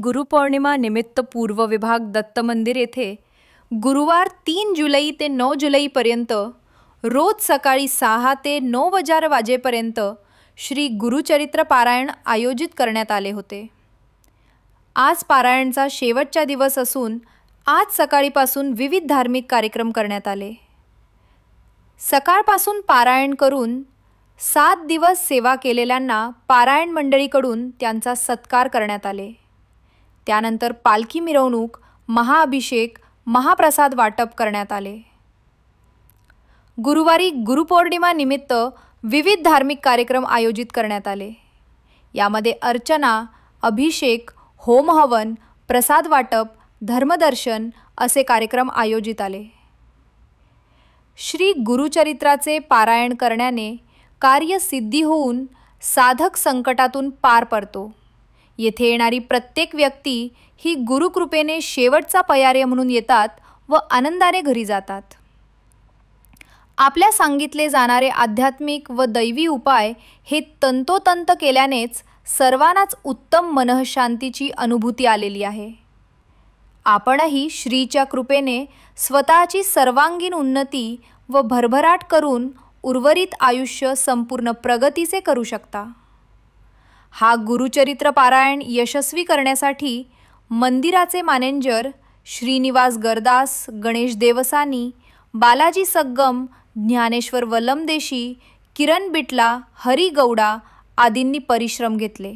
गुरुपौर्णिमा निमित्त पूर्व विभाग दत्त मंदिर येथे गुरुवार 3 जुलै ते 9 जुलैपर्यंत रोज सकाळी 6 ते 9 वाजेपर्यंत श्री गुरुचरित्र पारायण आयोजित करण्यात आले होते। आज पारायणचा शेवटचा दिवस असून आज सकाळीपासून विविध धार्मिक कार्यक्रम करण्यात आले। सकाळपासून पारायण करून 7 दिवस सेवा केलेल्यांना पारायण मंडळीकडून त्यांचा सत्कार करण्यात आले। त्यानंतर पालखी मिरवणूक, महाअभिषेक, महाप्रसाद वाटप करण्यात आले। गुरुवारी गुरुपौर्णिमा निमित्त विविध धार्मिक कार्यक्रम आयोजित करण्यात आले। यामध्ये अर्चना, अभिषेक, होम हवन, प्रसाद वाटप, धर्मदर्शन असे कार्यक्रम आयोजित आले। श्री गुरुचरित्राचे पारायण करण्याने कार्यसिद्धी होऊन साधक संकटातून पार पडतो। येथे येणारी प्रत्येक व्यक्ती ही गुरुकृपेने शेवटचा पर्याय म्हणून येतात व आनंदाने घरी जातात। आपल्या सांगितले जाणारे आध्यात्मिक व दैवी उपाय हे तंतोतंत केल्यानेच सर्वांनाच उत्तम मनःशांतीची अनुभूती आलेली आहे। आपणही श्रीच्या कृपेने स्वतःची सर्वांगीण उन्नती व भरभराट करून उर्वरित आयुष्य संपूर्ण प्रगतीचे करू शकता। हा गुरुचरित्र पारायण यशस्वी करण्यासाठी मंदिराचे मॅनेजर श्रीनिवास गरदास, गणेश देवसानी, बालाजी सग्गम, ज्ञानेश्वर वलमदेशी, किरण बिटला, हरी गौडा आदींनी परिश्रम घेतले।